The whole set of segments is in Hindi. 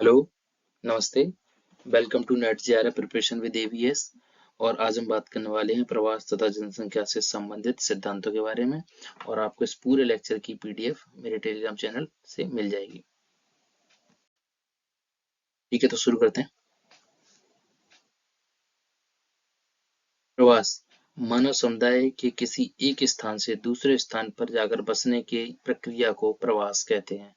हेलो, नमस्ते। Welcome to NET JRF preparation with AVS. और आज हम बात करने वाले हैं प्रवास तथा जनसंख्या से संबंधित सिद्धांतों के बारे में। और आपको इस पूरे लेक्चर की पीडीएफ मेरे टेलीग्राम चैनल से मिल जाएगी। ठीक है, तो शुरू करते हैं। प्रवास मानव समुदाय के किसी एक स्थान से दूसरे स्थान पर जाकर बसने की प्रक्रिया को प्रवास कहते हैं।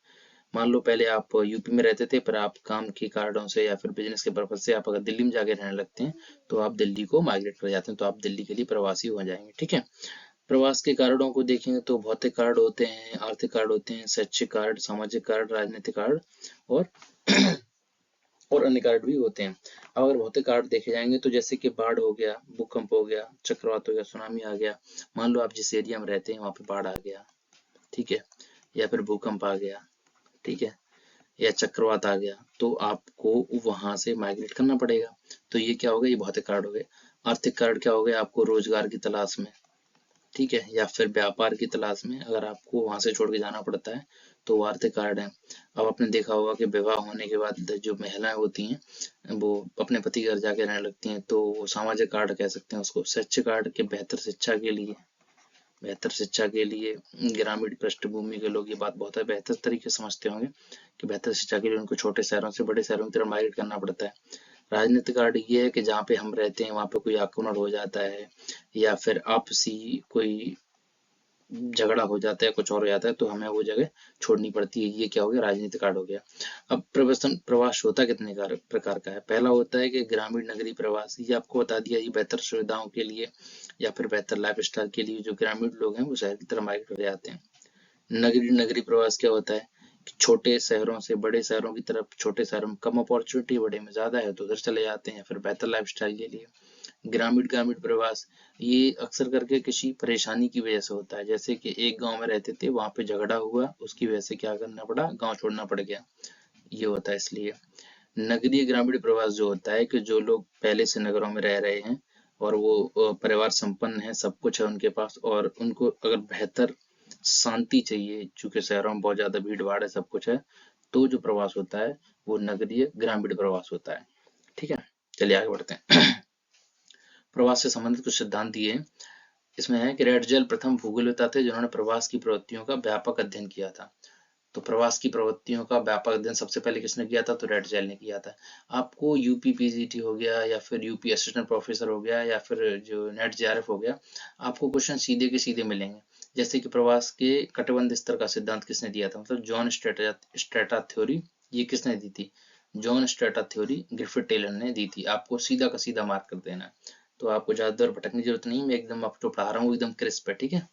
मान लो पहले आप यूपी में रहते थे, पर आप काम के कारणों से या फिर बिजनेस के पर्पज से आप अगर दिल्ली में जाके रहने लगते हैं, तो आप दिल्ली को माइग्रेट कर जाते हैं, तो आप दिल्ली के लिए प्रवासी हो जाएंगे। ठीक है। प्रवास के कारणों को देखेंगे तो भौतिक कारण होते हैं, आर्थिक कारण होते हैं, शैक्षिक कारण, सामाजिक कारण, राजनीतिक कारण और और अन्य कारण भी होते हैं। अब अगर भौतिक कारण देखे जाएंगे तो जैसे कि बाढ़ हो गया, भूकंप हो गया, चक्रवात हो गया, सुनामी आ गया। मान लो आप जिस एरिया में रहते हैं वहां पे बाढ़ आ गया, ठीक है, या फिर भूकंप आ गया, ठीक है, या चक्रवात आ गया, तो आपको वहां से माइग्रेट करना पड़ेगा। तो ये क्या हो गया, ये भौतिक कारण हो गए। आर्थिक कारण क्या हो गया, आपको रोजगार की तलाश में, ठीक है, या फिर व्यापार की तलाश में अगर आपको वहां से छोड़ के जाना पड़ता है तो वो आर्थिक कारण है। अब आपने देखा होगा कि विवाह होने के बाद जो महिलाएं होती हैं वो अपने पति के घर जाके रहने लगती हैं, तो वो सामाजिक कारण कह सकते हैं उसको। शैक्षिक कारण के बेहतर शिक्षा के लिए ग्रामीण पृष्ठभूमि के लोग ये बात बहुत है बेहतर तरीके से समझते होंगे कि बेहतर शिक्षा के लिए उनको छोटे शहरों से बड़े शहरों की तरफ माइग्रेट करना पड़ता है। राजनीतिक कारण ये है कि जहाँ पे हम रहते हैं वहाँ पे कोई आक्रमण हो जाता है या फिर आपसी कोई झगड़ा हो जाता है, कुछ और हो जाता है, तो हमें वो जगह छोड़नी पड़ती है। ये क्या हो गया, राजनीतिक कारण हो गया। अब प्रवास होता कितने प्रकार का है। पहला होता है कि ग्रामीण नगरीय प्रवास, ये आपको बता दिया, ये बेहतर सुविधाओं के लिए या फिर बेहतर लाइफ स्टाइल के लिए जो ग्रामीण लोग हैं वो शहर की तरफ माइग्रेट हो जाते हैं। नगरीय प्रवास क्या होता है कि छोटे शहरों से बड़े शहरों की तरफ, छोटे शहरों में कम अपॉर्चुनिटी, बड़े में ज्यादा है तो उधर चले जाते हैं, फिर बेहतर लाइफ स्टाइल के लिए। ग्रामीण प्रवास ये अक्सर करके किसी परेशानी की वजह से होता है, जैसे कि एक गांव में रहते थे, वहां पे झगड़ा हुआ, उसकी वजह से क्या करना पड़ा, गांव छोड़ना पड़ गया, ये होता है इसलिए। नगरीय ग्रामीण प्रवास जो होता है कि जो लोग पहले से नगरों में रह रहे हैं और वो परिवार संपन्न है, सब कुछ है उनके पास, और उनको अगर बेहतर शांति चाहिए, चूंकि शहरों में बहुत ज्यादा भीड़ भाड़ है, सब कुछ है, तो जो प्रवास होता है वो नगरीय ग्रामीण प्रवास होता है। ठीक है, चलिए आगे बढ़ते हैं। प्रवास से संबंधित कुछ सिद्धांत दिए हैं। इसमें है कि रेडजेल प्रथम भूगोलविद थे जिन्होंने प्रवास की प्रवृत्तियों का व्यापक अध्ययन किया था। तो प्रवास की प्रवृत्तियों का व्यापक अध्ययन सबसे पहले किसने किया था, तो रेडजेल ने किया था। आपको यूपी पीजीटी हो गया या फिर यूपी असिस्टेंट प्रोफेसर हो गया या फिर जो नेट जेआरएफ हो गया, आपको क्वेश्चन सीधे के सीधे मिलेंगे। जैसे कि प्रवास के कटिबंध स्तर का सिद्धांत किसने दिया था, मतलब जॉन स्ट्रेटा थ्योरी, ये किसने दी थी, John strata theory Griffith Taylor ने दी थी। आपको सीधा का सीधा मार्क कर देना है, तो आपको ज्यादा देर भटकने की जरूरत नहीं, मैं एकदम आपको पढ़ा रहा हूँ एकदम क्रिस्प है। ठीक है,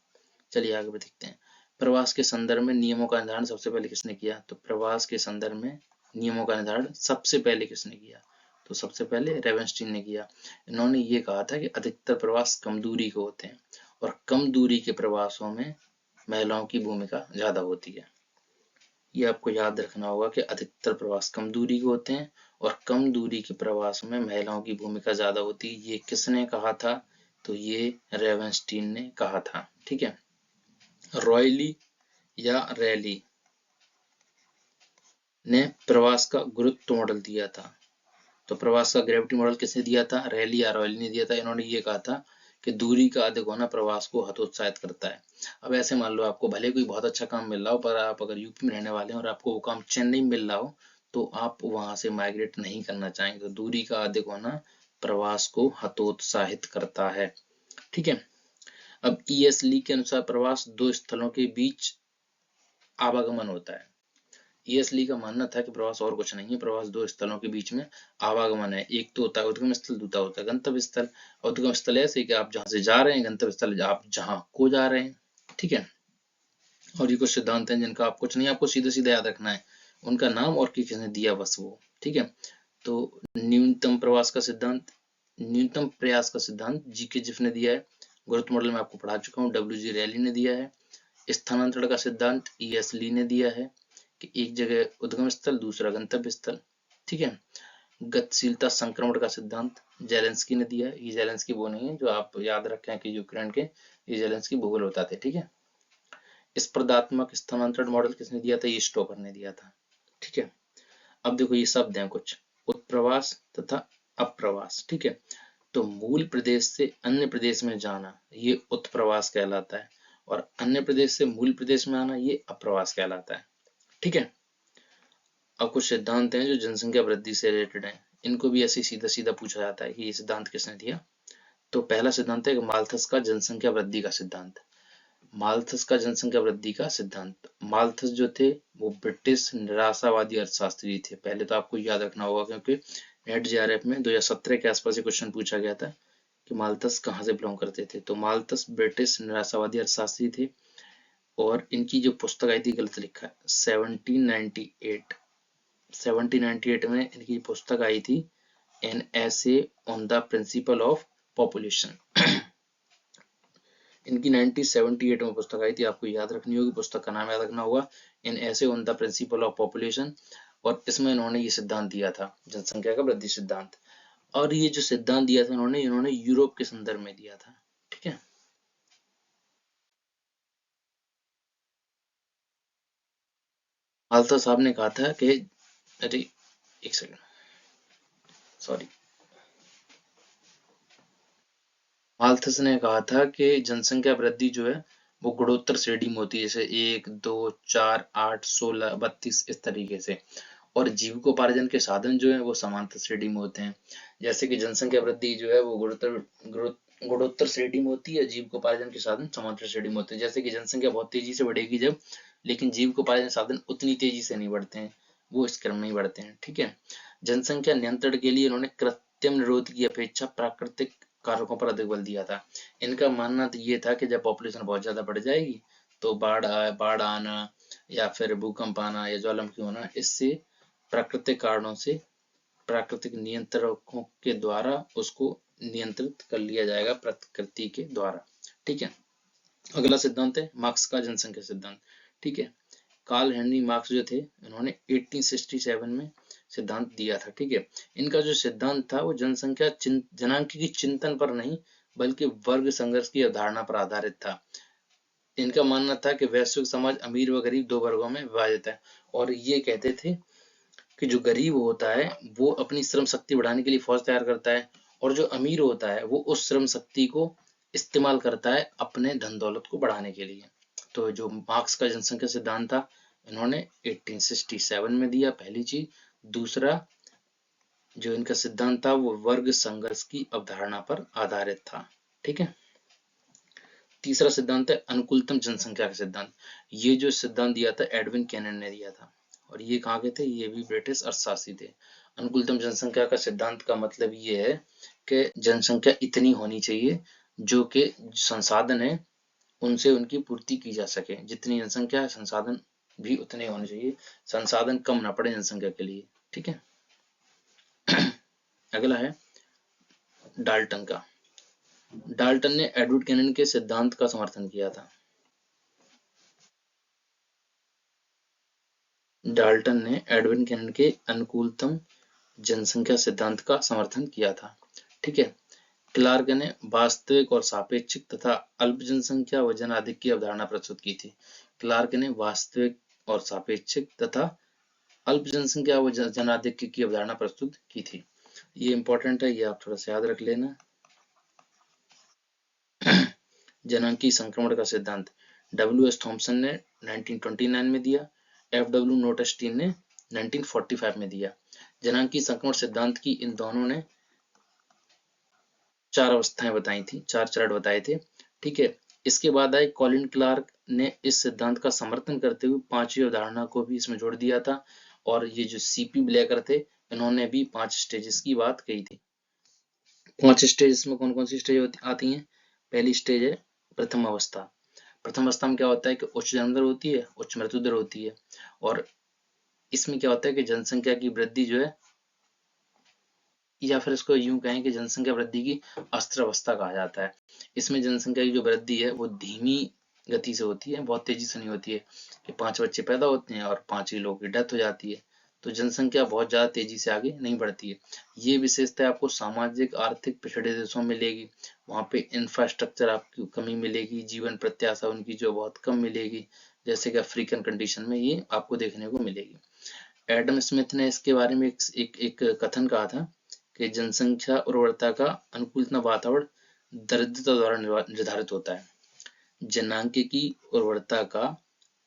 चलिए आगे देखते हैं। प्रवास के संदर्भ में नियमों का निर्धारण सबसे पहले किसने किया, तो प्रवास के संदर्भ में नियमों का निर्धारण सबसे पहले किसने किया, तो सबसे पहले रेवेंस्टीन ने किया। इन्होंने ये कहा था कि अधिकतर प्रवास कम दूरी के होते हैं और कम दूरी के प्रवासों में महिलाओं की भूमिका ज्यादा होती है। ये आपको याद रखना होगा कि अधिकतर प्रवास कम दूरी के होते हैं और कम दूरी के प्रवासों में महिलाओं की भूमिका ज्यादा होती है। ये किसने कहा था, तो ये रेवेंस्टीन ने कहा था। ठीक है, रॉयली या रैली ने प्रवास का गुरुत्व मॉडल दिया था। तो प्रवास का ग्रेविटी मॉडल किसने दिया था, रैली या रॉयली ने दिया था। इन्होंने ये कहा था कि दूरी का अधिक होना प्रवास को हतोत्साहित करता है। अब ऐसे मान लो आपको भले कोई बहुत अच्छा काम मिल रहा हो, पर आप अगर यूपी में रहने वाले हैं और आपको वो काम चेन्नई में मिल रहा हो, तो आप वहां से माइग्रेट नहीं करना चाहेंगे। तो दूरी का अधिक होना प्रवास को हतोत्साहित करता है। ठीक है। अब ईएसली के अनुसार प्रवास दो स्थलों के बीच आवागमन होता है। ईएसली का मानना था कि प्रवास और कुछ नहीं है, प्रवास दो स्थलों के बीच में आवागमन है। एक तो होता है उद्गम स्थल, दूसरा होता है गंतव्य स्थल। उद्गम स्थल ऐसे कि आप जहां से जा रहे हैं, गंतव्य स्थल आप जहां को जा रहे हैं। ठीक है, और ये कुछ सिद्धांत हैं जिनका आप कुछ नहीं, आपको सीधे सीधे याद रखना है, उनका नाम और किसने दिया बस वो। ठीक है, तो न्यूनतम प्रवास का सिद्धांत, न्यूनतम प्रयास का सिद्धांत जीके जिफ ने दिया है। गुरुत्व मॉडल में आपको पढ़ा चुका हूँ, डब्ल्यू जी रैली ने दिया है। स्थानांतरण का सिद्धांत ईएसली ने दिया है कि एक जगह उद्गम स्थल, दूसरा गंतव्य स्थल। ठीक है, गतिशीलता संक्रमण का सिद्धांत जेलेंस्की ने दिया है। ये जेलेंस्की वो नहीं है जो आप याद रखें कि यूक्रेन के, ये जेलेंस्की भूगोल बताते। ठीक है, स्पर्धात्मक स्थानांतरण मॉडल किसने दिया था, ये स्टोकर ने दिया था। ठीक है, अब देखो ये शब्द हैं कुछ, उत्प्रवास तथा अप्रवास, ठीक है। तो मूल प्रदेश से अन्य प्रदेश में जाना ये उत्प्रवास कहलाता है, और अन्य प्रदेश से मूल प्रदेश में आना ये अप्रवास कहलाता है, ठीक है। अब कुछ सिद्धांत हैं जो जनसंख्या वृद्धि से रिलेटेड हैं, इनको भी ऐसे सीधा सीधा पूछा जाता है कि ये सिद्धांत किसने दिया। तो पहला सिद्धांत है माल्थस का जनसंख्या वृद्धि का सिद्धांत। माल्थस का जनसंख्या वृद्धि का सिद्धांत, माल्थस जो थे वो ब्रिटिश निराशावादी अर्थशास्त्री थे। पहले तो आपको याद रखना होगा क्योंकि नेट जेआरएफ में 2017 के आसपास ये क्वेश्चन पूछा गया था कि माल्थस कहाँ से बिलोंग करते थे। तो माल्थस ब्रिटिश निराशावादी अर्थशास्त्री थे, और इनकी जो पुस्तक आई थी, गलत लिखा है, 1798 में इनकी पुस्तक आई थी, an essay on the principle of population. इनकी 1978 में पुस्तक आई थी, आपको याद रखनी होगी, पुस्तक का नाम याद रखना होगा, an essay on the principle of population. और इसमें इन्होंने ये सिद्धांत दिया था, जनसंख्या का वृद्धि सिद्धांत। और ये जो सिद्धांत दिया था इन्होंने यूरोप के संदर्भ में दिया था, ठीक है। माल्थस साहब ने कहा था कि, अरे एक सेकंड, सॉरी, माल्थस ने कहा था कि जनसंख्या वृद्धि जो है वो गुणोत्तर श्रेणी में होती है, जैसे 1, 2, 4, 8, 16, 32 इस तरीके से। और जीविकोपार्जन के साधन जो है वो समांतर श्रेणी में होते हैं। जैसे कि जनसंख्या वृद्धि जो है वो गुणोत्तर श्रेणी में होती है, जीविकोपार्जन के साधन समांतर श्रेणी में होते हैं। जैसे कि जनसंख्या बहुत तेजी से बढ़ेगी जब, लेकिन जीविकोपार्जन साधन उतनी तेजी से नहीं बढ़ते हैं, वो इस क्रम में ही बढ़ते हैं, ठीक है। जनसंख्या नियंत्रण के लिए इन्होंने कृत्रिम निरोध की अपेक्षा प्राकृतिक कारकों पर अधिक बल दिया था। इनका मानना तो ये था कि जब पॉपुलेशन बहुत ज्यादा बढ़ जाएगी तो बाढ़ आना या फिर भूकंप आना या ज्वालामुखी होना, इससे प्राकृतिक कारणों से, प्राकृतिक नियंत्रकों के द्वारा उसको नियंत्रित कर लिया जाएगा, प्रकृति के द्वारा, ठीक है। अगला सिद्धांत है मार्क्स का जनसंख्या सिद्धांत, ठीक है। कार्ल हेनरी मार्क्स जो थे, इन्होंने 1867 में सिद्धांत दिया था, ठीक है। इनका जो सिद्धांत था वो जनसंख्या जनांकीय चिंतन पर नहीं बल्कि वर्ग संघर्ष की अवधारणा पर आधारित था। इनका मानना था कि वैश्विक समाज अमीर व गरीब दो वर्गों में विभाजित है, और ये कहते थे कि जो गरीब होता है वो अपनी श्रम शक्ति बढ़ाने के लिए फौज तैयार करता है, और जो अमीर होता है वो उस श्रम शक्ति को इस्तेमाल करता है अपने धन दौलत को बढ़ाने के लिए। तो जो मार्क्स का जनसंख्या सिद्धांत था, इन्होंने 1867 में दिया, पहली चीज। दूसरा जो इनका सिद्धांत था वो वर्ग संघर्ष की अवधारणा पर आधारित था, ठीक है। तीसरा सिद्धांत है अनुकूलतम जनसंख्या का सिद्धांत। ये जो सिद्धांत दिया था एडविन कैनन ने दिया था, और ये कहाँ के थे, ये भी ब्रिटिश अर्थशास्त्री थे। अनुकूलतम जनसंख्या का सिद्धांत का मतलब ये है कि जनसंख्या इतनी होनी चाहिए जो कि संसाधन है उनसे उनकी पूर्ति की जा सके। जितनी जनसंख्या है संसाधन भी उतने होने चाहिए, संसाधन कम ना पड़े जनसंख्या के लिए, ठीक है। अगला है डाल्टन का। डाल्टन ने एडवर्ड कैनन के सिद्धांत का समर्थन किया था। डाल्टन ने एडविन कैनन के अनुकूलतम जनसंख्या सिद्धांत का समर्थन किया था, ठीक है। क्लार्क ने वास्तविक और सापेक्षिक तथा अल्प जनसंख्या व जनाधिक्य की अवधारणा प्रस्तुत की थी। क्लार्क ने वास्तविक और सापेक्षिक तथा अल्प जनसंख्या व जनाधिक्य की अवधारणा प्रस्तुत की थी। ये इंपॉर्टेंट है, ये आप थोड़ा सा याद रख लेना। जनांकीय संक्रमण का सिद्धांत डब्ल्यू.एस. थॉमसन ने 1929 में दिया, एफ.डब्ल्यू. नोटेस्टीन ने 1945 में दिया। जनांकीय संक्रमण सिद्धांत की इन दोनों ने 4 अवस्थाएं बताई थी, 4 चरण बताए थे, ठीक है। इसके बाद आए कॉलिन क्लार्क ने इस सिद्धांत का समर्थन करते हुए 5वीं अवधारणा को भी इसमें जोड़ दिया था, और ये जो सीपी ब्लेकर थे इन्होंने भी 5 स्टेजेस की बात कही थी। 5 स्टेज में कौन कौन सी स्टेज आती हैं। पहली स्टेज है प्रथम अवस्था। प्रथम अवस्था में क्या होता है कि उच्च जन्म दर होती है, उच्च मृत्यु दर होती है, और इसमें क्या होता है कि जनसंख्या की वृद्धि जो है, या फिर इसको यूं कहें कि जनसंख्या वृद्धि की अस्थिर अवस्था कहा जाता है। इसमें जनसंख्या की जो वृद्धि है वो धीमी गति से होती है, बहुत तेजी से नहीं होती है कि 5 बच्चे पैदा होते हैं और 5 ही लोगों की डेथ हो जाती है। तो जनसंख्या बहुत ज्यादा तेजी से आगे नहीं बढ़ती है। ये विशेषता आपको सामाजिक आर्थिक पिछड़े देशों में मिलेगी, वहाँ पे इंफ्रास्ट्रक्चर आपकी कमी मिलेगी, जीवन प्रत्याशा उनकी जो बहुत कम मिलेगी, जैसे कि अफ्रीकन कंडीशन में ये आपको देखने को मिलेगी। एडम स्मिथ ने इसके बारे में एक कथन कहा था कि जनसंख्या उर्वरता का अनुकूलतम वातावरण दरिद्रता द्वारा निर्धारित होता है। जनांगीकी उर्वरता का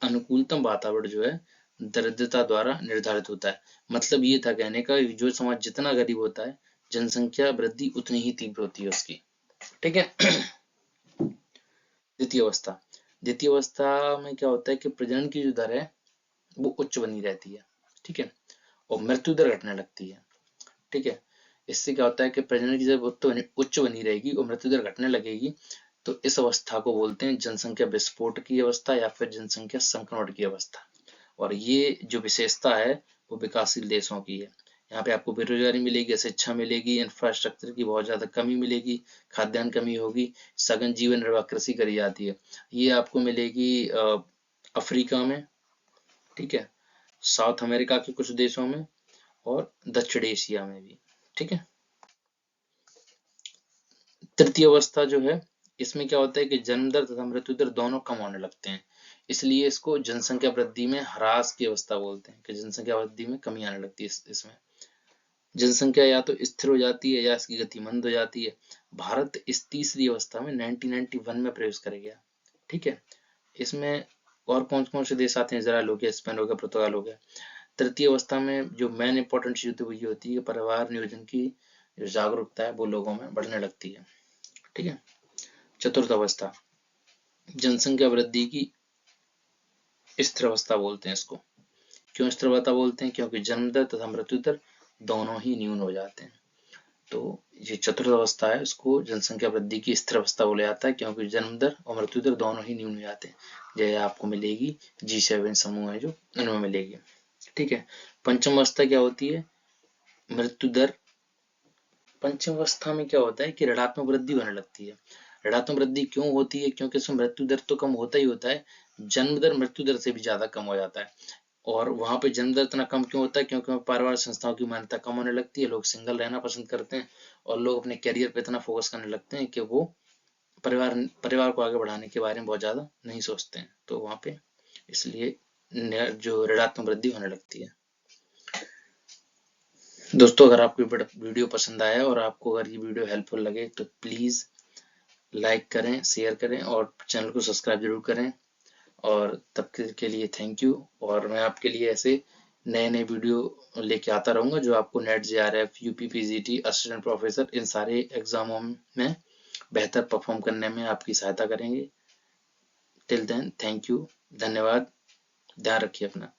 अनुकूलतम वातावरण जो है दरिद्रता द्वारा निर्धारित होता है। मतलब ये था कहने का, जो समाज जितना गरीब होता है जनसंख्या वृद्धि उतनी ही तीव्र होती है उसकी। ठीक है। द्वितीय अवस्था। द्वितीय अवस्था में क्या होता है कि प्रजनन की जो दर है वो उच्च बनी रहती है। ठीक है। और मृत्यु दर घटने लगती है। ठीक है। इससे क्या होता है कि प्रजनन की दर उच्च बनी रहेगी और मृत्यु दर घटने लगेगी। तो इस अवस्था को बोलते हैं जनसंख्या विस्फोट की अवस्था या फिर जनसंख्या संक्रमण की अवस्था। और ये जो विशेषता है वो विकासशील देशों की है। यहाँ पे आपको बेरोजगारी मिलेगी, शिक्षा मिलेगी, इंफ्रास्ट्रक्चर की बहुत ज्यादा कमी मिलेगी, खाद्यान्न कमी होगी, सघन जीवन निर्वाह कृषि करी जाती है। ये आपको मिलेगी अफ्रीका में, ठीक है, साउथ अमेरिका के कुछ देशों में और दक्षिण एशिया में भी। ठीक है। तृतीय अवस्था जो है, इसमें क्या होता है कि जन्म दर तथा मृत्यु दर दोनों कम होने लगते हैं। इसलिए इसको जनसंख्या वृद्धि में ह्रास की अवस्था बोलते हैं कि जनसंख्या वृद्धि में कमी आने लगती है। इसमें जनसंख्या या तो स्थिर हो जाती है या इसकी गति मंद हो जाती है। भारत इस तीसरी अवस्था में 1991 में प्रवेश कर गया। ठीक है। इसमें और कौन कौन से देश आते हैं, इजराइल हो गया, स्पेन हो गया, पुर्तगाल हो गया। तृतीय अवस्था में जो मेन इंपॉर्टेंट चीज वो ये होती है, परिवार नियोजन की जो जागरूकता है वो लोगों में बढ़ने लगती है। ठीक है। चतुर्थ अवस्था, जनसंख्या वृद्धि की स्थिर अवस्था बोलते हैं इसको। क्यों स्थिर अवस्था बोलते हैं? क्योंकि जन्म दर तथा मृत्यु दर दोनों ही न्यून हो जाते हैं। तो ये चतुर्थ अवस्था है, इसको जनसंख्या वृद्धि की स्थिर अवस्था बोला जाता है क्योंकि जन्म दर और मृत्यु दर दोनों ही न्यून हो जाते हैं। जैसे आपको मिलेगी G7 समूह है जो, इनमें मिलेगी। ठीक है। पंचम अवस्था क्या होती है? मृत्यु दर। पंचम अवस्था में क्या होता है कि ऋणात्मक वृद्धि होने लगती है। ऋणात्मक वृद्धि क्यों होती है? क्योंकि इसमें मृत्यु दर तो कम होता ही होता है, जन्म दर मृत्यु दर से भी ज्यादा कम हो जाता है। और वहां पे जन्म दर इतना कम क्यों होता है? क्योंकि पारिवारिक संस्थाओं की मान्यता कम होने लगती है, लोग सिंगल रहना पसंद करते हैं और लोग अपने करियर पे इतना फोकस करने लगते हैं कि वो परिवार को आगे बढ़ाने के बारे में बहुत ज्यादा नहीं सोचते हैं। तो वहां पे इसलिए जो ऋणात्मक वृद्धि होने लगती है। दोस्तों, अगर आपको वीडियो पसंद आया और आपको अगर ये वीडियो हेल्पफुल लगे तो प्लीज लाइक करें, शेयर करें और चैनल को सब्सक्राइब जरूर करें। और तब के लिए थैंक यू। और मैं आपके लिए ऐसे नए नए वीडियो लेके आता रहूंगा जो आपको NET JRF, UP PGT, assistant professor, इन सारे एग्जामों में बेहतर परफॉर्म करने में आपकी सहायता करेंगे। टिल देन, थैंक यू, धन्यवाद, ध्यान रखिए अपना।